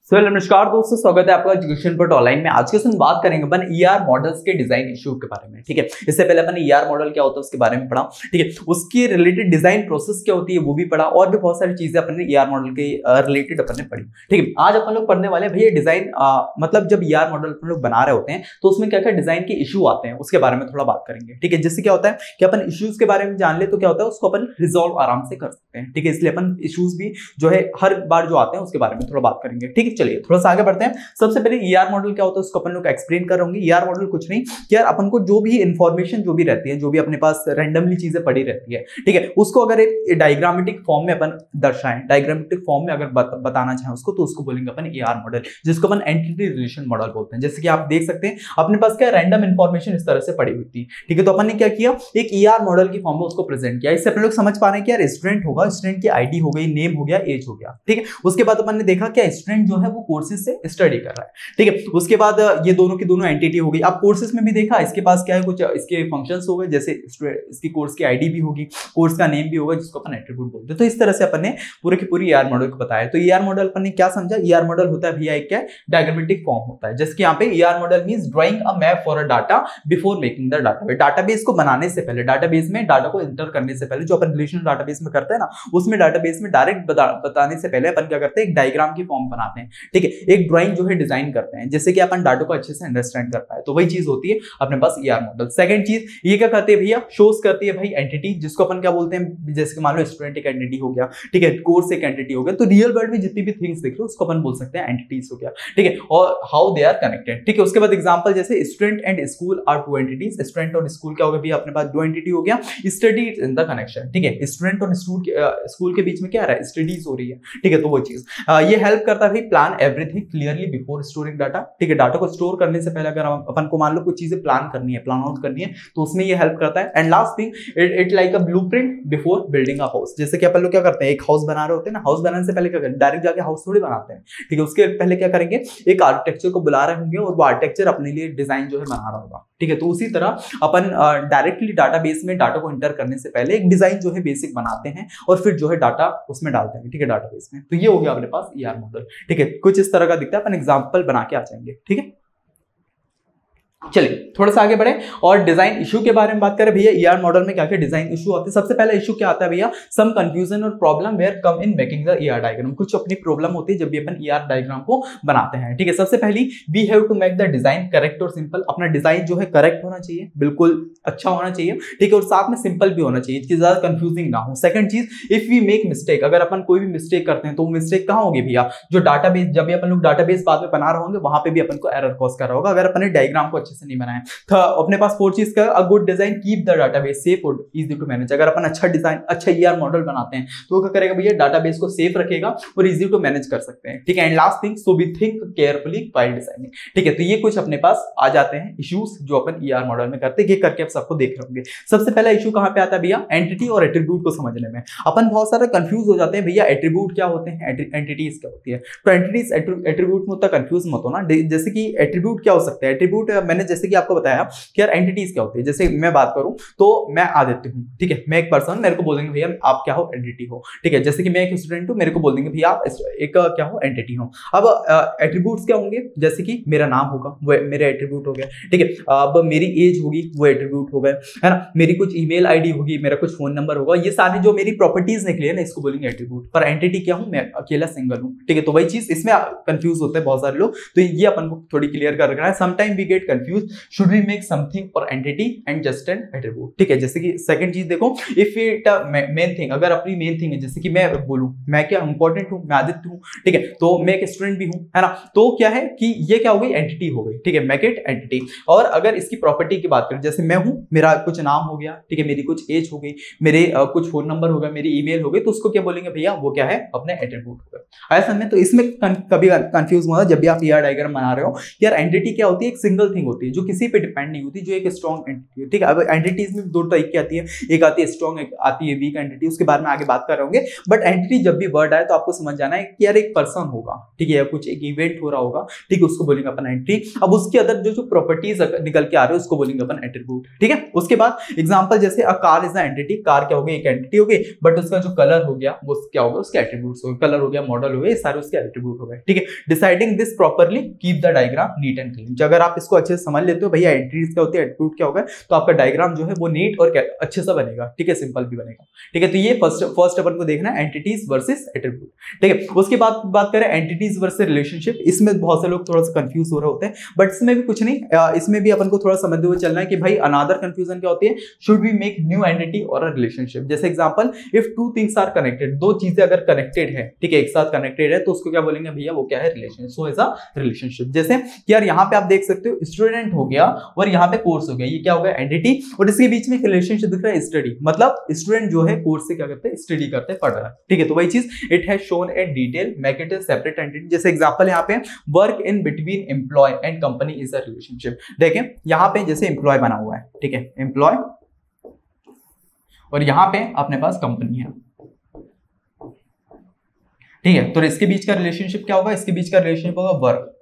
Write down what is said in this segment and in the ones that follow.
नमस्कार दोस्तों, स्वागत है आपका एजुकेशन पर ऑनलाइन में। आज के दिन बात करेंगे अपन ईआर मॉडल्स के डिजाइन इशू के बारे में। ठीक है, इससे पहले अपन ईआर मॉडल क्या होता है उसके बारे में पढ़ा। ठीक है, उसकी रिलेटेड डिजाइन प्रोसेस क्या होती है वो भी पढ़ा, और भी बहुत सारी चीजें अपन ने ईआर मॉडल के रिलेटेड अपन ने पढ़ी। ठीक है, आज अपन लोग पढ़ने वाले हैं भैया डिजाइन, मतलब जब ईआर मॉडल अपन लोग बना रहे होते हैं तो उसमें क्या क्या डिजाइन के इशू आते हैं उसके बारे में थोड़ा बात करेंगे। ठीक है, जिससे क्या होता है कि अपन इश्यूज के बारे में जान ले तो क्या होता है उसको अपन रिजॉल्व आराम से कर सकते हैं। ठीक है, इसलिए अपन इश्यूज भी जो है हर बार जो आते हैं उसके बारे में थोड़ा बात करेंगे। ठीक है, चलिए थोड़ा सा आगे बढ़ते हैं। सबसे पहले ईआर मॉडल क्या होता है उसको अपन लोग एक्सप्लेन कर रहे होंगे। ईआर मॉडल कुछ नहीं कि यार अपन को जो भी इंफॉर्मेशन जो भी रहती है, जो भी अपने पास रैंडमली चीजें पड़ी रहती है, ठीक है, उसको अगर एक डायग्रामेटिक फॉर्म में अपन दर्शाएं, डायग्रामेटिक फॉर्म में अगर बताना चाहें उसको, तो उसको बोलेंगे अपन ईआर मॉडल, जिसको अपन एंटिटी रिलेशन मॉडल बोलते हैं। जैसे कि आप देख सकते हैं अपने पास क्या रैंडम इंफॉर्मेशन इस तरह से पड़ी हुई थी। ठीक है, तो अपन ने क्या किया, एक ईआर मॉडल की फॉर्म में उसको प्रेजेंट किया। इससे अपन लोग समझ पा रहे हैं कि यार स्टूडेंट होगा, स्टूडेंट की आईडी हो गई, नेम हो गया, एज हो गया। ठीक है, उसके बाद अपन ने देखा क्या स्टूडेंट जो है वो कोर्सेज से स्टडी कर रहा है। ठीक है, उसके बाद ये दोनों की दोनों एंटिटी हो गई। अब कोर्सेज में भी देखा इसके पास क्या है, कुछ इसके फंक्शंस हो गए, जैसे इसकी कोर्स की आईडी भी होगी, कोर्स का नेम भी होगा, जिसको अपन एट्रीब्यूट बोलते हैं। तो इस तरह से अपन ने पूरे की पूरी ईआर मॉडल को बताया। तो ईआर मॉडल अपन ने क्या समझा, ईआर मॉडल होता है भैया एक क्या डायग्रामेटिक फॉर्म होता है। जैसे कि यहाँ पे ER model means drawing a map for a data before making the database. Database को बनाने से पहले, डाटाबेस में डाटा को एंटर करने से पहले, जो अपन रिलेशनल डाटाबेस में करते हैं ना, उसमें डाटाबेस में डायरेक्ट बताने से पहले अपन क्या करते हैं, एक डायग्राम की फॉर्म बनाते हैं। ठीक है, एक ड्राइंग जो है डिजाइन करते हैं, जैसे कि अपन डाटा को अच्छे से अंडरस्टैंड कर पाए। तो वही चीज होती है अपने पास ईआर मॉडल। सेकंड चीज ये क्या करती है भैया, शोज करती है भाई एंटिटी, जिसको अपन क्या बोलते हैं, जैसे कि मान लो स्टूडेंट एक एंटिटी हो गया, ठीक है, कोर्स एक एंटिटी हो गया। तो रियल वर्ल्ड में जितनी भी थिंग्स देख लो उसको अपन बोल सकते हैं एंटिटीज हो गया। ठीक है, और हाउ दे आर कनेक्टेड। ठीक है, उसके बाद एग्जांपल जैसे student and school are two entities. Student और स्कूल क्या हो गया भैया, अपने पास दो एंटिटी हो गया। Study in the connection. ठीक है, स्टूडेंट और स्कूल के बीच में क्या आ रहा है, स्टडीज हो रही है। ठीक है, तो वो चीज ये हेल्प करता है भाई plan everything clearly before storing data. ठीक है, डाटा को स्टोर करने से पहले अगर अपन को मान लो कुछ चीजें प्लान करनी है, प्लान आउट करनी है, तो उसमें ये हेल्प करता है। And last thing, it like a blueprint before building a house. जैसे कि अपन लोग क्या करते हैं, एक हाउस बना रहे होते हैं ना, हाउस बनाने से पहले क्या करते हैं, डायरेक्ट जाके हाउस थोड़ी बनाते हैं। ठीक है, उसके पहले क्या करेंगे, एक आर्किटेक्चर को बुला रहे होंगे और वो आर्किटेक्चर अपने लिए डिजाइन जो है बना रहा होगा। ठीक है, तो उसी तरह अपन डायरेक्टली डाटाबेस में डाटा को एंटर करने से पहले एक डिजाइन जो है बेसिक बनाते हैं और फिर जो है डाटा उसमें डालते हैं। ठीक है, डाटाबेस में। तो ये हो गया अपने पास ईआर मॉडल। ठीक है, कुछ इस तरह का दिखता है, अपन एग्जांपल बना के आ जाएंगे। ठीक है, चलिए थोड़ा सा आगे बढ़े और डिजाइन इशू के बारे में बात करें। भैया ईआर मॉडल में क्या क्या डिजाइन इशू आते हैं। सबसे पहला इशू क्या आता है भैया, सम कंफ्यूजन और problem where come in making the ER diagram. कुछ अपनी प्रॉब्लम होती है जब भी अपन ईआर डायग्राम को बनाते हैं। ठीक है, सबसे पहली we have to make the design correct और सिंपल। अपना डिजाइन जो है करेक्ट होना चाहिए, बिल्कुल अच्छा होना चाहिए। ठीक है, और साथ में सिंपल भी होना चाहिए कि ज्यादा कंफ्यूजिंग ना हो। सेकंड चीज, इफ वी मेक मिस्टेक, अगर अपन कोई भी मिस्टेक करते हैं तो वो मिस्टेक कहाँ होगी भैया, जो डाटाबेस, जब भी अपन लोग डाटाबेस बाद में बना रहे होंगे वहां पे भी अपन को एरर कॉज कर रहा होगा अगर अपन डायग्राम को अच्छे से नहीं बनाए। अपने पास फोर चीज का, a good design keep the database safe और इजी टू मैनेज। अगर अपन अच्छा डिजाइन, अच्छा ईआर मॉडल बनाते हैं तो वो क्या करेगा भैया, डाटाबेस को सेफ रखेगा और इजी टू मैनेज कर सकते हैं। ठीक है, and last thing, so we think carefully while designing. ठीक है, तो ये कुछ अपने पास आ जाते हैं इश्यूज जो अपन ईआर मॉडल में करते हैं। ये करके आप सबको देख रहे होंगे। सबसे पहला इशू कहां पे आता है भैया, एंटिटी और एट्रीब्यूट को समझने में। अपन बहुत सारा कंफ्यूज हो जाते हैं भैया, एट्रीब्यूट क्या होते हैं, एंटिटीज क्या होती है। तो एंटिटीज एट्रीब्यूट में उतना कंफ्यूज मत हो ना। जैसे कि एट्रीब्यूट क्या हो सकता है, एट्रीब्यूट मैंने जैसे कि आपको बताया कि यार एंटिटीज क्या होती है। जैसे मैं बात करूं तो मैं आदित्य हूं, ठीक है, मैं एक पर्सन, मेरे को बोल देंगे भैया आप क्या हो, एंटिटी हो। ठीक है, जैसे कि मैं एक स्टूडेंट हूं, मेरे को बोल देंगे भैया आप एक क्या हो, एंटिटी हो। अब एट्रीब्यूट्स क्या होंगे, जैसे कि मेरा नाम होगा वो मेरा एट्रीब्यूट हो गया। ठीक है, अब मेरी एज होगी वो एट्रीब्यूट हो गए, है ना, मेरी कुछ ईमेल आईडी होगी, मेरा कुछ फोन नंबर होगा, ये सारी जो मेरी प्रॉपर्टीज निकली है ना, इसको बोलेंगे एट्रीब्यूट। पर एंटिटी क्या हूं, मैं अकेला सिंगल हूं। ठीक है, तो वही चीज इसमें कंफ्यूज होते हैं बहुत सारे लोग, तो ये अपन को थोड़ी क्लियर कर रखना है। Sometime we get confuse, should we make something for entity and just an attribute. ठीक है, जैसे कि सेकंड चीज देखो, इफ इट मेन थिंग, अगर अपनी मेन थिंग है, जैसे कि मैं बोलूं मैं क्या इंपॉर्टेंट हूं, मैं आदित्य हूं, ठीक है, तो मैं एक स्टूडेंट भी हूं, है ना, तो क्या है कि ये क्या हो गई, एंटिटी हो गई। ठीक है, मेक इट एंटिटी। और अगर इसकी प्रॉपर्टी की बात करें, जैसे मैं हूं, मेरा कुछ नाम हो गया, ठीक है, मेरी कुछ एज हो गई, मेरे कुछ फोन नंबर हो गया, मेरी ईमेल हो गई, तो उसको क्या बोलेंगे भैया, वो क्या है, अपने एट्रीब्यूट हो गए। ऐसा में तो इसमें कभी कंफ्यूज मत हो जब भी आप ईआर डायग्राम बना रहे हो। यार एंटिटी क्या होती है, एक सिंगल थिंग होती होती है जो किसी पे डिपेंड नहीं होती, जो एक स्ट्रॉन्ग एंटिटी है। ठीक है, अब एंटिटीज में दो टाइप की आती है, एक आती है स्ट्रॉन्ग, एक आती है वीक एंटिटी, उसके बारे में आगे बात कर रहे होंगे। बट एंटिटी जब भी वर्ड आए तो आपको समझ जाना है कि यार एक पर्सन होगा, ठीक है, या कुछ एक इवेंट हो रहा होगा, ठीक है, उसको बोलेंगे अपन एंटिटी। अब उसके अंदर जो प्रॉपर्टीज निकल के आ रहे हैं उसको बोलेंगे अपन एट्रीब्यूट। ठीक है, उसके बाद एग्जांपल जैसे a car is a entity, car क्या हो गई, एक एंटिटी हो गई, बट उसका जो कलर हो गया वो क्या होगा, उसके एट्रीब्यूट्स हो गए, कलर हो गया, मॉडल हो गए, सारे उसके एट्रीब्यूट हो गए। ठीक है, deciding this properly keep the diagram neat and clean. अगर आप इसको अच्छे से समझ लेते हो भैया एंटिटीज क्या होती है, एट्रीब्यूट क्या होगा, तो आपका डायग्राम जो है वो नीट और अच्छे से बनेगा। ठीक है, सिंपल भी बनेगा। ठीक है, तो ये फर्स्ट अपन को देखना है एंटिटीज वर्सेस एट्रीब्यूट। ठीक है, उसके बाद बात करें एंटिटीज वर्सेस रिलेशनशिप। इसमें बहुत से लोग थोड़ा सा कंफ्यूज हो रहे होते हैं, बट इसमें भी कुछ नहीं, इसमें भी अपन को थोड़ा समझते हुए चलना है कि भाई अनदर कंफ्यूजन क्या होती है, should we make new entity और अ रिलेशनशिप। जैसे example, if two things are connected, दो चीजें अगर कनेक्टेड है, ठीक है, एक साथ कनेक्टेड है, तो उसको क्या बोलेंगे भैया, वो क्या है, relation, so is a relationship. जैसे कि यार यहाँ पे आप देख सकते हो स्टूडेंट हो गया और यहाँ पे कोर्स हो गया, ये क्या हो गया, एंटिटी, और इसके बीच में एक रिलेशनशिप दिख रहा है, स्टडी, मतलब स्टूडेंट जो है कोर्स से क्या करते हैं, स्टडी करते हैं, पढ़ रहा है। ठीक है, तो वही चीज it has shown in detail, make it a separate entity. जैसे एग्जांपल यहाँ पे work in between employ and company is a relationship. देखें यहाँ पे जैसे एम्प्लॉय बना हुआ है, ठीक है, एम्प्लॉय, और यहाँ पे अपने पास कंपनी है। ठीक है, तो इसके बीच का रिलेशनशिप क्या होगा, इसके बीच का रिलेशनशिप होगा वर्क।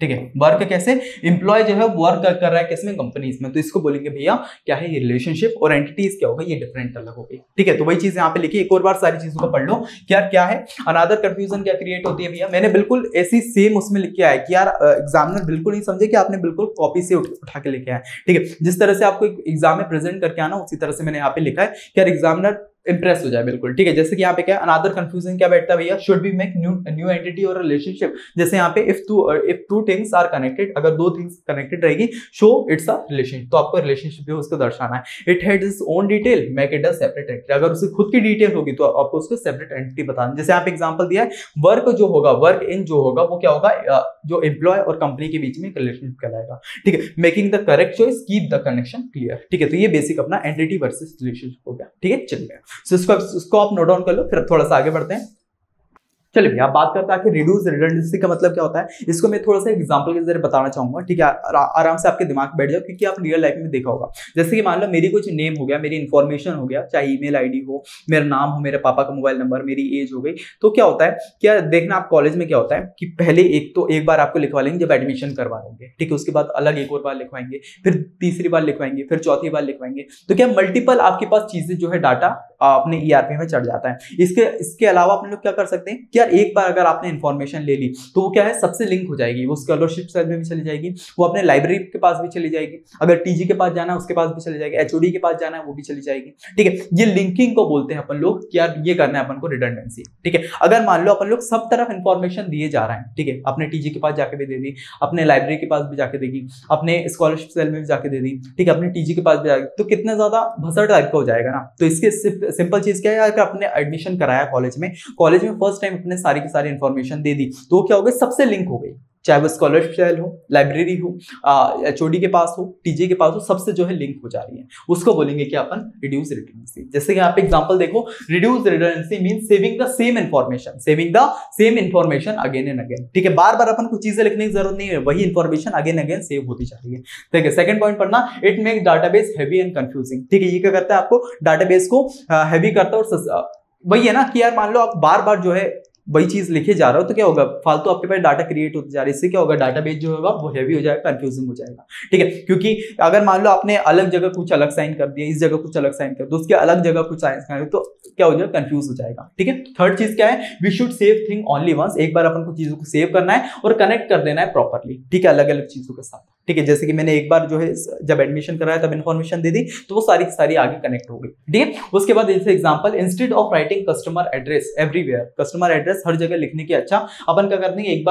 ठीक है, वर्क कैसे, एम्प्लॉय जो है वर्क कर रहा है किसमें, कंपनीज में, तो इसको बोलेंगे भैया क्या है, ये रिलेशनशिप। और एंटिटीज क्या होगा, ये डिफरेंट अलग हो गई। ठीक है, तो वही चीज यहाँ पे लिखी, एक और बार सारी चीजों को पढ़ लो कि यार क्या है। अनदर कंफ्यूजन क्या क्रिएट होती है भैया, मैंने बिल्कुल ऐसी सेम उसमें लिख के आया कि यार एग्जामिनर बिल्कुल नहीं समझे कि आपने बिल्कुल कॉपी से उठा के लेके आया। ठीक है, जिस तरह से आपको एग्जाम में प्रेजेंट करके आना, उसी तरह से मैंने यहाँ पे लिखा है कि यार एग्जामिनर इंप्रेस हो जाए बिल्कुल। ठीक है, जैसे कि यहाँ पे क्या अनदर कंफ्यूजन क्या बैठता है भैया, should be make new entity और रिलेशनशिप। जैसे यहाँ पे if two things are connected, अगर दो थिंग्स कनेक्टेड रहेगी, शो इट्स अ रिलेशनशिप, तो आपको रिलेशनशिप जो उसको दर्शाना है। It had its own detail, make it a separate entity, अगर उसकी खुद की डिटेल होगी तो आपको उसको सेपरेट एंटिटी बताना। जैसे यहाँ पे एग्जांपल दिया है, वर्क जो होगा, वर्क इन जो होगा वो क्या होगा, जो एम्प्लॉय और कंपनी के बीच में एक रिलेशनशिप कहलाएगा। ठीक है, making the correct choice, keep the connection clear. ठीक है, तो ये बेसिक अपना एंटिटी वर्सेस रिलेशनशिप हो गया। ठीक है, चलिए इसको आप नोट डाउन कर लो, फिर थोड़ा सा आगे बढ़ते हैं। चलिए भैया, बात करते हैं कि रिड्यूस रिडंडेंसी का मतलब क्या होता है। इसको मैं थोड़ा सा एग्जांपल के जरिए बताना चाहूंगा। ठीक है, आराम से आपके दिमाग में बैठ जाओ, क्योंकि आप रियल लाइफ में देखा होगा। जैसे कि मान लो मेरी कुछ नेम हो गया, मेरी इन्फॉर्मेशन हो गया, चाहे ईमेल आईडी हो, मेरा नाम हो, मेरे पापा का मोबाइल नंबर, मेरी एज हो गई, तो क्या होता है, क्या देखना आप कॉलेज में क्या होता है कि पहले एक बार आपको लिखवा लेंगे जब एडमिशन करवा लेंगे। ठीक है, उसके बाद अलग एक और बार लिखवाएंगे, फिर तीसरी बार लिखवाएंगे, फिर चौथी बार लिखवाएंगे। तो क्या मल्टीपल आपके पास चीजें जो है डाटा अपने ईआरपी में चढ़ जाता है। इसके अलावा अपन लोग क्या कर सकते हैं कि यार एक बार अगर आपने इन्फॉर्मेशन ले ली तो वो क्या है, सबसे लिंक हो जाएगी, वो स्कॉलरशिप सेल में भी चली जाएगी, वो अपने लाइब्रेरी के पास भी चली जाएगी, अगर टीजी के पास जाना है उसके पास भी चली जाएगी, एचओडी के पास जाना है वो भी चली जाएगी। ठीक है, ये लिंकिंग को बोलते हैं अपन लोग कि यार ये करना है अपन को रिडंडेंसी। ठीक है, अगर मान लो अपन लोग सब तरफ इन्फॉर्मेशन दिए जा रहे हैं, ठीक है, अपने टीजी के पास जाके भी दे दी, अपने लाइब्रेरी के पास भी जाके देगी, अपने स्कॉलरशिप सेल में भी जाके दे दी, ठीक है, अपने टीजी के पास भी जाके, तो कितना ज्यादा भसड़ टाइप का हो जाएगा ना। तो इसके सिंपल चीज क्या है, आपने एडमिशन कराया कॉलेज में फर्स्ट टाइम अपने सारी की सारी इन्फॉर्मेशन दे दी, तो क्या हो गई, सबसे लिंक हो गई, चाहे वो स्कॉलरशिप सेल हो, लाइब्रेरी हो, एचओडी के पास हो, टीजी के पास हो, सबसे जो है लिंक हो जा रही है, उसको बोलेंगे कि अपन रिड्यूस रिडंडेंसी। जैसे कि यहाँ पे एग्जांपल देखो, reduce redundancy means saving the same information again and again. ठीक है, बार बार अपन को चीजें लिखने की जरूरत नहीं है, वही इंफॉर्मेशन अगेन अगेन सेव होती जा रही है। ठीक है, सेकंड पॉइंट पढ़ना, it make database heavy and confusing. ठीक है, ये क्या करता है, आपको डाटाबेस को हैवी करता है, और वही है ना कि यार मान लो आप बार बार जो है वही चीज लिखे जा रहा हो, तो क्या होगा, फालतू आपके पास डाटा क्रिएट होते जा रहा है, इससे क्या होगा, डाटाबेस जो होगा वो हैवी हो जाएगा, कंफ्यूजिंग हो जाएगा। ठीक है, क्योंकि अगर मान लो आपने अलग जगह कुछ अलग साइन कर दिया, इस जगह कुछ अलग साइन कर दो, उसके अलग जगह कुछ साइन कर, तो क्या हो जाएगा, कंफ्यूज हो जाएगा। ठीक है, थर्ड चीज क्या है, we should save thing only once, एक बार अपन को चीजों को सेव करना है और कनेक्ट कर देना है प्रॉपर्ली। ठीक है, अलग अलग चीजों के साथ। ठीक है, जैसे कि मैंने एक बार जो है जब एडमिशन कराया तब इन्फॉर्मेशन दे दी, तो वो सारी की सारी आगे कनेक्ट हो गई। ठीक है, उसके बाद जैसे example, instead of writing customer address everywhere, customer address हर जगह लिखने के अच्छा अपन क्या कर देंगे, एक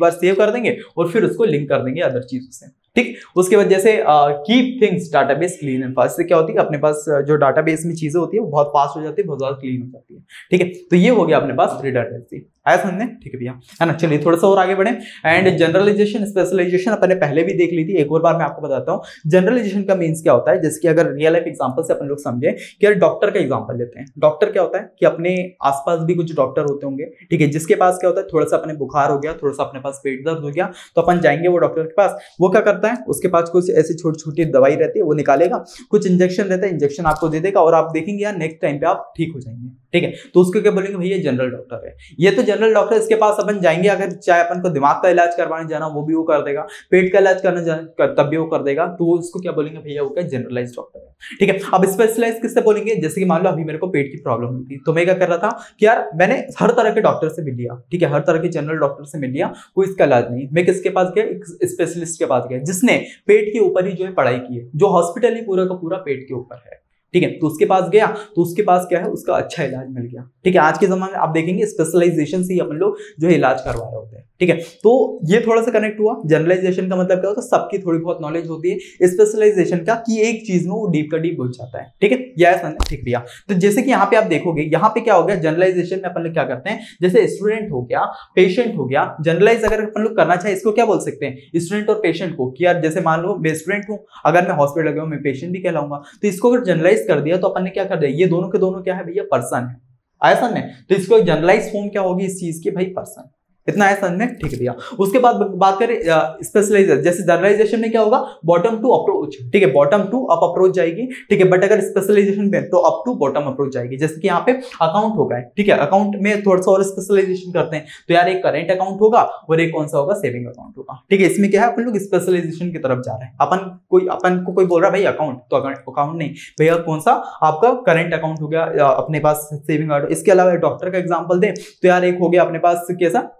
बार सेव कर देंगे और फिर उसको लिंक कर देंगे अदर चीजों से। ठीक, उसके बाद जैसे keep things database clean and fast, से क्या होती है, अपने पास जो डाटाबेस में चीजें होती है वो बहुत फास्ट हो जाती है, बहुत ज्यादा क्लीन हो जाती है। ठीक है, तो ये हो गया अपने पास रिडंडेंसी। आया समझ में, ठीक है भैया, है ना। चलिए थोड़ा सा और आगे बढ़े। एंड जनरलाइजेशन स्पेशलाइजेशन अपन ने पहले भी देख ली थी, एक और बार मैं आपको बताता हूँ। जनरलाइजेशन का मीन्स क्या होता है, जैसे कि अगर रियल लाइफ एग्जांपल से अपन लोग समझे कि यार डॉक्टर का एग्जांपल लेते हैं। डॉक्टर क्या होता है कि अपने आसपास भी कुछ डॉक्टर होते होंगे, ठीक है, जिसके पास क्या होता है, थोड़ा सा अपने बुखार हो गया, थोड़ा सा अपने पास पेट दर्द हो गया, तो अपन जाएंगे वो डॉक्टर के पास। वो क्या करता है, उसके पास कुछ ऐसी छोटी छोटी दवाई रहती है, वो निकालेगा, कुछ इंजेक्शन रहता है, इंजेक्शन आपको दे देगा और आप देखेंगे यार नेक्स्ट टाइम पे आप ठीक हो जाएंगे, ठीक है। तो उसको क्या बोलेंगे, भैया जनरल डॉक्टर है। ये तो जनरल डॉक्टर, इसके पास अपन जाएंगे, अगर चाहे अपन को दिमाग का इलाज करवाने जाना वो भी वो कर देगा, पेट का इलाज करने जाना तब भी वो कर देगा, तो उसको क्या बोलेंगे, भैया वो क्या जनरलाइज डॉक्टर है, ठीक है। अब स्पेशलाइज किससे बोलेंगे, जैसे कि मान लो अभी मेरे को पेट की प्रॉब्लम हुई थी, तो मैं क्या कर रहा था कि यार मैंने हर तरह के डॉक्टर से मिल लिया, ठीक है, हर तरह के जनरल डॉक्टर से मिल लिया, कोई इसका इलाज नहीं। मैं किसके पास गया, एक स्पेशलिस्ट के पास गया, जिसने पेट के ऊपर ही जो है पढ़ाई की है, जो हॉस्पिटल ही पूरा का पूरा पेट के ऊपर है, ठीक है। तो उसके पास गया, तो उसके पास क्या है, उसका अच्छा इलाज मिल गया, ठीक है। आज के जमाने में आप देखेंगे स्पेशलाइजेशन से ही अपन लोग जो है इलाज करवा रहे होते हैं, ठीक है। तो ये थोड़ा सा कनेक्ट हुआ। जनरलाइजेशन का मतलब क्या होता है, सबकी थोड़ी बहुत नॉलेज होती है। स्पेशलाइजेशन का कि एक चीज में वो डीप का डीप घुस जाता है, ठीक है, यह समझ, ठीक भैया। तो जैसे कि यहाँ पे आप देखोगे, यहाँ पे क्या हो गया, जनरलाइजेशन में अपन लोग क्या करते हैं, जैसे स्टूडेंट हो गया, पेशेंट हो गया, जनरलाइज अगर अपन लोग करना चाहे इसको क्या बोल सकते हैं, स्टूडेंट और पेशेंट को, कि यार जैसे मान लो मैं स्टूडेंट हूँ, अगर मैं हॉस्पिटल गया हूँ, मैं पेशेंट भी कहलाऊंगा, तो इसको अगर जनरलाइज कर दिया तो अपन ने क्या कर दिया, ये दोनों के दोनों क्या है भैया, पर्सन है, आया समझ में। तो इसको जनरलाइज फॉर्म क्या होगी इस चीज की, भाई पर्सन, इतना है समझ में, ठीक है भैया। उसके बाद बात करें स्पेशलाइजेशन, जैसे जनरलाइजेशन में क्या होगा, बॉटम टू अप्रोच, ठीक है, बॉटम टू अप अप्रोच जाएगी, ठीक है। बट अगर स्पेशलाइजेशन में तो अप टू बॉटम अप्रोच जाएगी। जैसे कि यहाँ पे अकाउंट होगा, ठीक है, अकाउंट में थोड़ा सा और स्पेशलाइजेशन करते हैं, तो यार एक करेंट अकाउंट होगा और एक कौन सा होगा, सेविंग अकाउंट होगा, ठीक है। इसमें क्या है, अपन लोग स्पेशलाइजेशन की तरफ जा रहे हैं। अपन को कोई बोल रहा है भाई अकाउंट, तो अकाउंट नहीं भैया, कौन सा आपका करेंट अकाउंट हो गया, अपने पास सेविंग अकाउंट। इसके अलावा डॉक्टर का एग्जाम्पल दें तो यार एक हो गया अपने पास कैसा,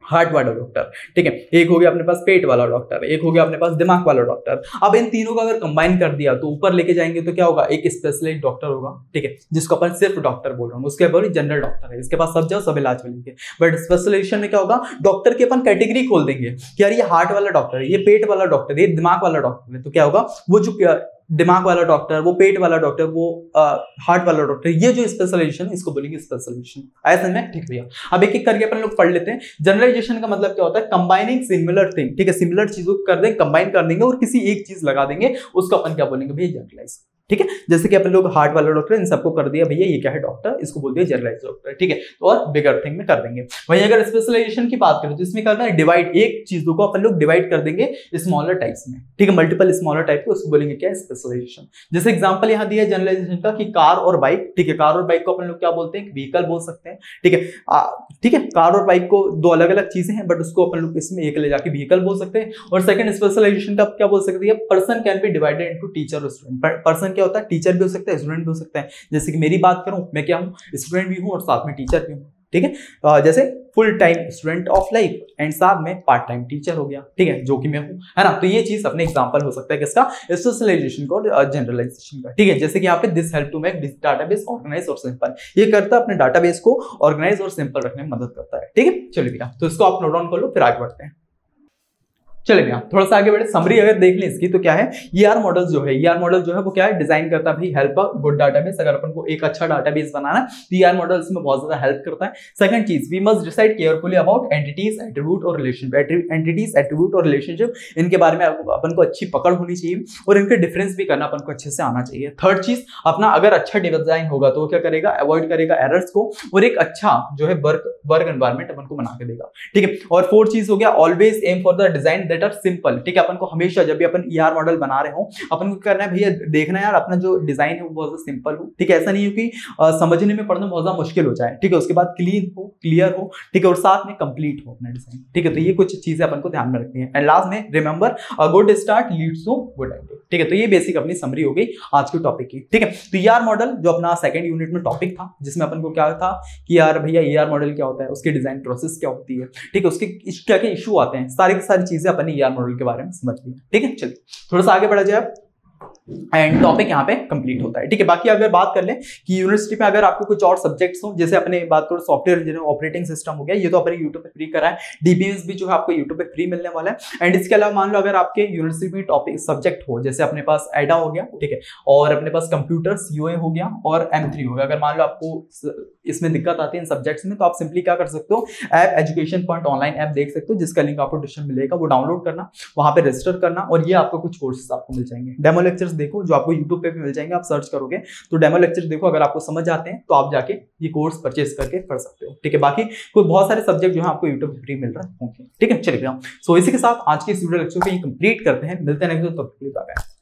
हार्ट वाला डॉक्टर, ठीक है, एक हो गया अपने पास पेट वाला डॉक्टर, एक हो गया अपने पास दिमाग वाला डॉक्टर। अब इन तीनों का अगर कंबाइन कर दिया तो ऊपर लेके जाएंगे तो क्या होगा, एक स्पेशलिस्ट डॉक्टर होगा, ठीक है, जिसको अपन सिर्फ डॉक्टर बोल रहा हूँ, उसके बाद जनरल डॉक्टर है, इसके पास सब जाओ सब इलाज मिलेंगे। बट स्पेशलाइजेशन में क्या होगा, डॉक्टर की अपन कैटेगरी खोल देंगे कि यार ये हार्ट वाला डॉक्टर है, ये पेट वाला डॉक्टर है, ये दिमाग वाला डॉक्टर है, तो क्या होगा, वो जो दिमाग वाला डॉक्टर, वो पेट वाला डॉक्टर, वो हार्ट वाला डॉक्टर, ये जो स्पेशलाइजेशन है इसको बोलेंगे स्पेशलाइजेशन, आया समझ में, ठीक भैया। अब एक एक करके अपन लोग पढ़ लेते हैं। जनरलाइजेशन का मतलब क्या होता है, कंबाइनिंग सिमिलर थिंग, ठीक है, सिमिलर चीजों को कर देंगे, कंबाइन कर देंगे और किसी एक चीज लगा देंगे, उसको अपन क्या बोलेंगे भैया, जनरलाइज, ठीक है। जैसे कि अपन लोग हार्ट वाला डॉक्टर, इन सबको कर दिया भैया ये क्या है, डॉक्टर, इसको बोल दिया जनरलाइज डॉक्टर, ठीक है। तो और बिगर थिंग में कर देंगे। वहीं अगर स्पेशलाइजेशन की बात करें तो इसमें करना है डिवाइड, एक चीजों को अपन लोग डिवाइड कर देंगे स्मॉलर टाइप्स में, ठीक है, मल्टीपल स्मॉलर टाइप के, उसको बोलेंगे क्या, स्पेशलाइजेशन। जैसे एग्जांपल यहाँ दिया है जनरलाइजेशन का कि कार और बाइक, ठीक है, कार और बाइक को अपन लोग क्या बोलते हैं, व्हीकल बोल सकते हैं, ठीक है, ठीक है। कार और बाइक को दो अलग अलग चीजें हैं, बट उसको अपन लोग इसमें एक ले जाके व्हीकल बोल सकते हैं। और सेकंड स्पेशलाइजेशन का क्या बोल सकते हैं, person can be divided into teacher और स्टूडेंट। पर्सन क्या होता है, टीचर भी हो सकता है, स्टूडेंट भी हो सकता है। जैसे कि मेरी बात करूं, मैं क्या हूं, स्टूडेंट भी हूं और साथ में टीचर भी हूं, ठीक है। जैसे full time student of life and साथ में पार्ट टाइम टीचर हो गया, ठीक है, जो कि मैं हूं, है ना। तो ये चीज अपने एग्जांपल हो सकता है किसका, स्पेशलाइजेशन का और जनरलाइजेशन का, ठीक है। जैसे कि यहाँ पे this help to make this database organize और सिंपल, ये करता है अपने डाटाबेस को ऑर्गेनाइज और सिंपल रखने में मदद करता है, ठीक है। चलिए भैया, तो इसको आप नोट डाउन कर लो, फिर आगे बढ़ते हैं। चलिए भैया थोड़ा सा आगे बढ़े, समरी अगर देख लें इसकी तो क्या है, ईआर मॉडल जो है वो क्या है, डिजाइन करता है भाई हेल्प अ गुड डाटाबेस। अगर अपन को एक अच्छा डाटाबेस बनाना है तो ईआर मॉडल इसमें बहुत ज्यादा हेल्प करता है। सेकंड चीज, we must decide carefully about entities, attribute और रिलेशनशिप। एंटिटीज, एट्रीब्यूट और रिलेशनशिप, इनके बारे में अपन को अच्छी पकड़ होनी चाहिए और इनके डिफरेंस भी करना अपन को अच्छे से आना चाहिए। थर्ड चीज, अपना अगर अच्छा डिजाइन होगा तो वो क्या करेगा, अवॉइड करेगा एरर्स को और एक अच्छा जो है वर्क एनवायरनमेंट अपन को बना के देगा, ठीक है। और फोर्थ चीज हो गया, always aim for the design that are simple, ठीक है। अपन को हमेशा जब भी अपन ईआर मॉडल बना रहे हो, अपन को करना है भैया, देखना है यार अपना जो डिजाइन है वो बहुत सिंपल हो, ठीक है। ऐसा नहीं हो कि समझने में पढ़ना बहुत ज्यादा मुश्किल हो जाए, ठीक है। उसके बाद क्लीन हो, क्लियर हो, ठीक है, और साथ में कंप्लीट हो अपना डिजाइन, ठीक है। तो ये कुछ चीजें अपन को ध्यान में रखनी है। एंड लास्ट में remember, a good start leads to good end, ठीक है। तो ये बेसिक अपनी समरी हो गई आज के टॉपिक की, ठीक है। तो ईआर मॉडल जो अपना सेकंड यूनिट में टॉपिक था, जिसमें अपन को क्या था कि यार भैया ईआर मॉडल क्या होता है, उसकी डिजाइन प्रोसेस क्या होती है, ठीक है, उसके क्या क्या इशू आते हैं, सारी की सारी चीजें अपन ईआर मॉडल के बारे में समझ ली, ठीक है। चलिए थोड़ा सा आगे बढ़ा जाए। एंड टॉपिक यहाँ पे कंप्लीट होता है। ठीक है, बाकी अगर बात कर लें कि यूनिवर्सिटी में अगर आपको कुछ और सब्जेक्ट्स हो, जैसे अपने बात करो सॉफ्टवेयर इंजीनियरिंग ऑपरेटिंग सिस्टम हो गया, ये तो अपने यूट्यूब पे फ्री करा है। डीबीएमएस भी जो है आपको यूट्यूब पे फ्री मिलने वाला है। एंड इसके अलावा मान लो अगर आपके यूनिवर्सिटी में टॉपिक सब्जेक्ट हो, जैसे अपने पास एडा हो गया, ठीक है, और अपने पास कंप्यूटर्स यूए हो गया और M3 हो गया, अगर मान लो आपको इसमें दिक्कत आती है इन सब्जेक्ट्स में, तो आप सिंपली क्या कर सकते हो, app education point online app देख सकते हो, जिसका लिंक आपको डिस्क्रिप्शन में मिलेगा, वो डाउनलोड करना, वहां पे रजिस्टर करना, और ये आपको कुछ कोर्सेज आपको मिल जाएंगे। डेमो लेक्चर्स देखो जो आपको यूट्यूब पे भी मिल जाएंगे, आप सर्च करोगे तो डेमो लेक्चर देखो, अगर आपको समझ आते हैं तो आप जाके ये कोर्स परचेज करके पढ़ सकते हो। ठीक है, बाकी कोई बहुत सारे सब्जेक्ट जो है आपको यूट्यूब पे फ्री मिल रहा है। ठीक है, चलिए सो इसी के साथ आज के इस वीडियो लेक्चर को कंप्लीट करते हैं, मिलते हैं नेक्स्ट, तब तक के लिए बाय बाय।